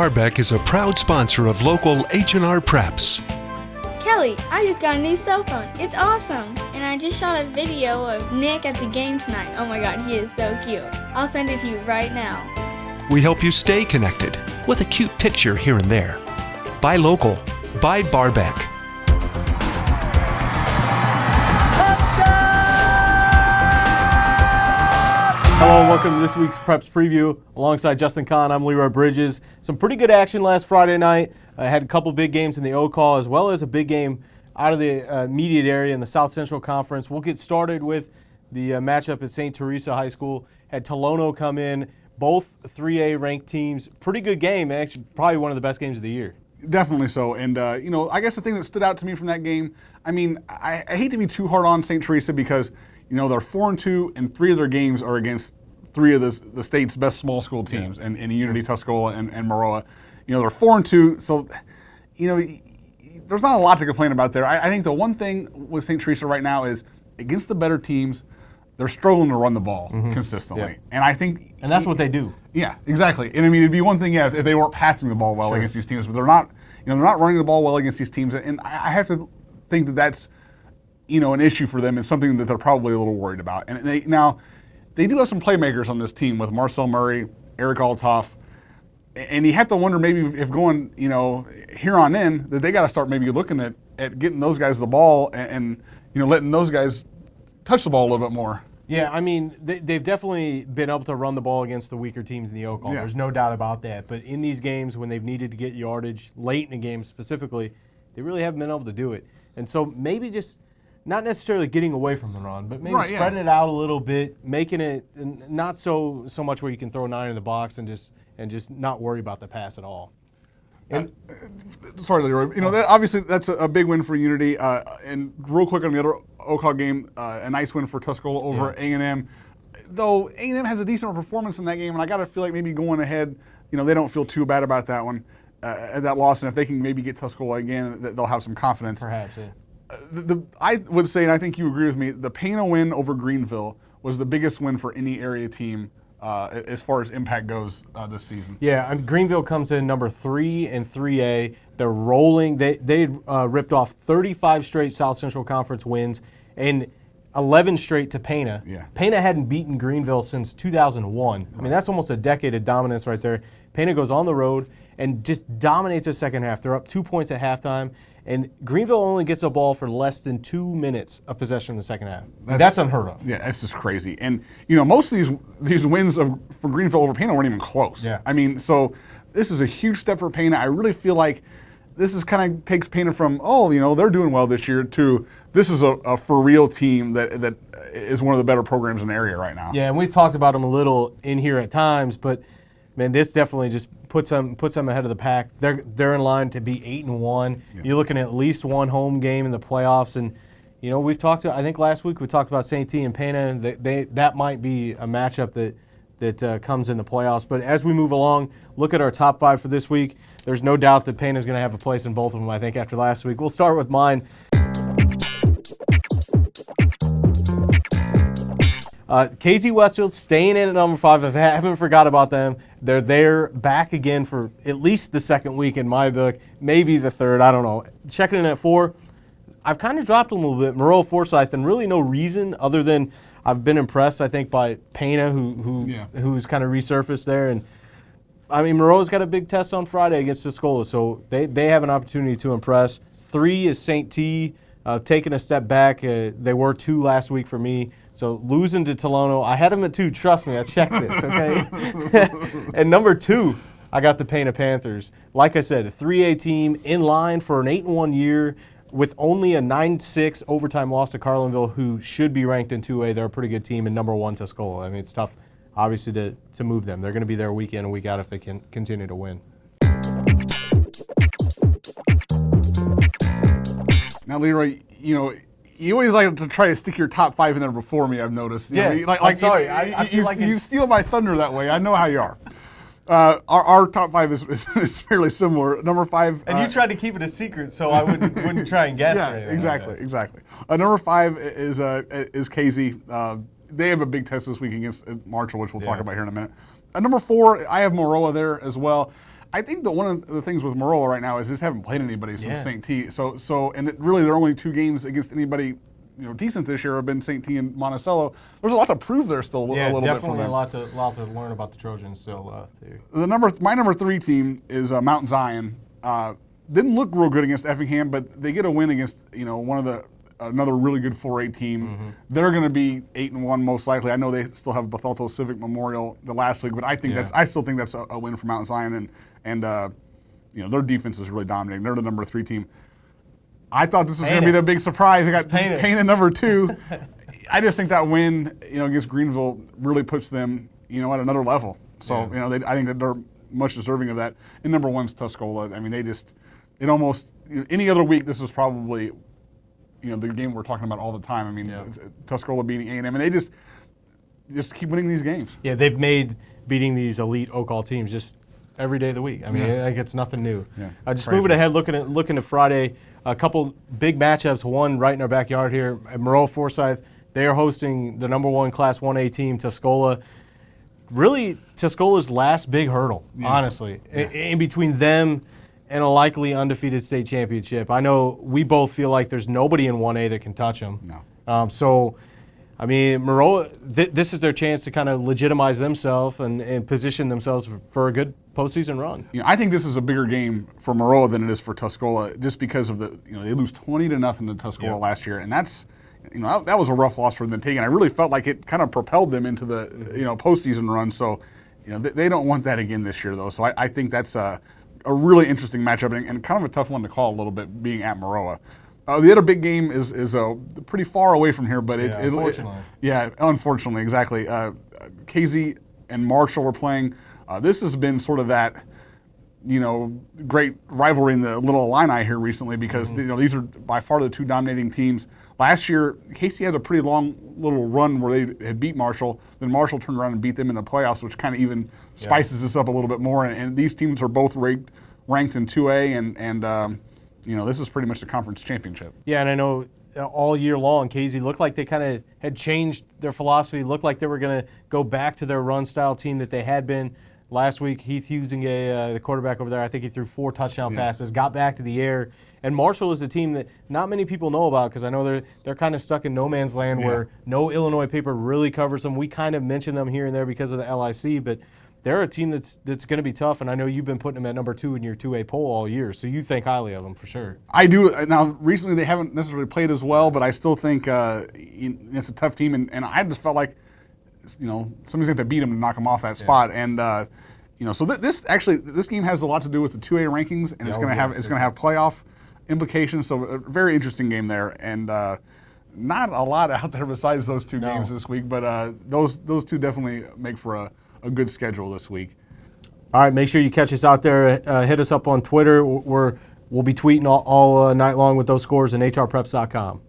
Barbeck is a proud sponsor of local H&R Preps. Kelly, I just got a new cell phone. It's awesome. And I just shot a video of Nick at the game tonight. Oh my God, he is so cute. I'll send it to you right now. We help you stay connected with a cute picture here and there. Buy local. Buy Barbeck. Hello and welcome to this week's Preps Preview. Alongside Justin Kahn, I'm Leroy Bridges. Some pretty good action last Friday night. I had a couple big games in the O-Call as well as a big game out of the immediate area in the South Central Conference. We'll get started with the matchup at St. Teresa High School. Had Tolono come in, both 3A ranked teams. Pretty good game, actually probably one of the best games of the year. Definitely so. And, I guess the thing that stood out to me from that game, I hate to be too hard on St. Teresa because, they're 4-2 and 3 of their games are against 3 of the state's best small school teams, and Unity, Tuscola, and Maroa. They're 4-2, so, there's not a lot to complain about there. I think the one thing with St. Teresa right now is against the better teams, they're struggling to run the ball consistently. Yeah. And I think... And that's what they do. Yeah, exactly. And it'd be one thing, if they weren't passing the ball well against these teams, but they're not running the ball well against these teams. And I have to think that that's, an issue for them and something that they're probably a little worried about. And they do have some playmakers on this team with Marcel Murray, Eric Altoff, and you have to wonder maybe if going, here on in, that they got to start maybe looking at getting those guys the ball and letting those guys touch the ball a little bit more. Yeah, they've definitely been able to run the ball against the weaker teams in the O-Call. There's no doubt about that. But in these games, when they've needed to get yardage, late in the game specifically, they really haven't been able to do it. And so maybe just not necessarily getting away from the run, but maybe spreading it out a little bit, making it not so much where you can throw 9 in the box and just not worry about the pass at all. And sorry, Leroy. Obviously that's a big win for Unity. And real quick on the other O-Call game, a nice win for Tuscola over A&M. Though A&M has a decent performance in that game, and I got to feel like maybe going ahead, they don't feel too bad about that one, that loss. And if they can maybe get Tuscola again, they'll have some confidence. Perhaps, yeah. I would say, and I think you agree with me, the Pana win over Greenville was the biggest win for any area team as far as impact goes this season. Yeah, Greenville comes in number 3 in 3A. They're rolling. They ripped off 35 straight South Central Conference wins and 11 straight to Pana. Yeah. Pana hadn't beaten Greenville since 2001. That's almost a decade of dominance right there. Pana goes on the road and just dominates the second half. They're up 2 points at halftime. And Greenville only gets a ball for less than 2 minutes of possession in the second half. That's unheard of. Yeah, that's just crazy. And, most of these wins for Greenville over Pana weren't even close. Yeah. So this is a huge step for Pana. I really feel like this is kind of takes Pana from, they're doing well this year, to this is a for real team that is one of the better programs in the area right now. Yeah, and we've talked about them a little in here at times, but man, this definitely just puts them ahead of the pack. They're in line to be 8-1. Yeah. You're looking at least one home game in the playoffs, and we've talked. I think last week we talked about St. T and Pana, and that might be a matchup that comes in the playoffs. But as we move along, look at our top 5 for this week. There's no doubt that Pana is going to have a place in both of them. I think after last week, we'll start with mine. KZ Westfield staying in at number 5. I haven't forgot about them. They're there back again for at least the second week in my book, maybe the third. I don't know. Checking in at 4. I've kind of dropped a little bit. Maroa Forsyth, and really no reason other than I've been impressed, I think, by Pana, who's kind of resurfaced there. And Maroa's got a big test on Friday against Tuscola, so they have an opportunity to impress. 3 is St. T, taking a step back. They were 2 last week for me. So losing to Tolono, I had them at 2. Trust me, I checked this, okay? And number 2, I got the Pana Panthers. Like I said, a 3A team in line for an 8-1 year with only a 9-6 overtime loss to Carlinville, who should be ranked in 2A. They're a pretty good team, and number 1 Tuscola. It's tough, obviously, to move them. They're going to be there week in and week out if they can continue to win. Now, Leroy, you always like to try to stick your top 5 in there before me, I've noticed. I'm sorry. I feel like you steal my thunder that way. I know how you are. Our top 5 is fairly similar. Number 5. And you tried to keep it a secret, so I wouldn't try and guess. Yeah, or anything exactly. Number 5 is KZ. They have a big test this week against Marshall, which we'll talk about here in a minute. Number 4, I have Maroa there as well. I think that one of the things with Marola right now is just haven't played anybody since Yeah. St. T. And really their only 2 games against anybody decent this year have been St. T and Monticello. There's a lot to prove there still a little bit for definitely them. a lot to learn about the Trojans still too. My number 3 team is Mount Zion. Didn't look real good against Effingham, but they get a win against another really good 4A team. Mm-hmm. They're going to be 8-1 most likely. I know they still have Bethalto Civic Memorial the last week, but I think I still think that's a win for Mount Zion, and their defense is really dominating. They're the number 3 team. I thought this was going to be the big surprise. I got Payne at number 2. I just think that win, against Greenville really puts them, at another level. So, I think that they're much deserving of that. And number 1's Tuscola. I mean, it almost, any other week, this is probably, the game we're talking about all the time. I mean, Tuscola beating A&M, and they just keep winning these games. Yeah, they've made beating these elite Oak-All teams just every day of the week. I mean, I think it's nothing new. Yeah, Just moving ahead, looking to Friday, a couple big matchups. One right in our backyard here at Maroa Forsyth. They are hosting the number 1 Class 1A team, Tuscola. Really, Tuscola's last big hurdle, honestly, in between them and a likely undefeated state championship. I know we both feel like there's nobody in 1A that can touch them. No. So, I mean, Maroa, this is their chance to kind of legitimize themselves and position themselves for a good postseason run. I think this is a bigger game for Maroa than it is for Tuscola, just because of they lose 20-0 to Tuscola last year, and that's that was a rough loss for them to take, and I really felt like it kind of propelled them into the postseason run. So, they don't want that again this year, though. So I think that's a really interesting matchup and kind of a tough one to call a little bit, being at Maroa. The other big game is pretty far away from here, but unfortunately. Unfortunately, exactly. KZ and Marshall were playing. This has been sort of that, great rivalry in the Little Illini here recently, because these are by far the 2 dominating teams. Last year, Casey had a pretty long little run where they had beat Marshall. Then Marshall turned around and beat them in the playoffs, which kind of even spices this up a little bit more. And these teams are both ranked in 2A, and this is pretty much the conference championship. Yeah, and I know all year long, KZ looked like they kind of had changed their philosophy, looked like they were going to go back to their run-style team that they had been. Last week, Heath Husinga, the quarterback over there, I think he threw 4 touchdown passes, got back to the air. And Marshall is a team that not many people know about, because I know they're kind of stuck in no man's land where no Illinois paper really covers them. We kind of mention them here and there because of the LIC, but they're a team that's going to be tough, and I know you've been putting them at number 2 in your 2A poll all year, so you think highly of them for sure. I do. Now, recently they haven't necessarily played as well, but I still think it's a tough team, and I just felt like somebody's going to beat them and knock them off that spot. And so this game has a lot to do with the 2A rankings, and it's going to have playoff implications. So a very interesting game there, and not a lot out there besides those 2 games this week, but those 2 definitely make for a good schedule this week. All right, make sure you catch us out there. Hit us up on Twitter. We'll be tweeting all night long with those scores and hrpreps.com.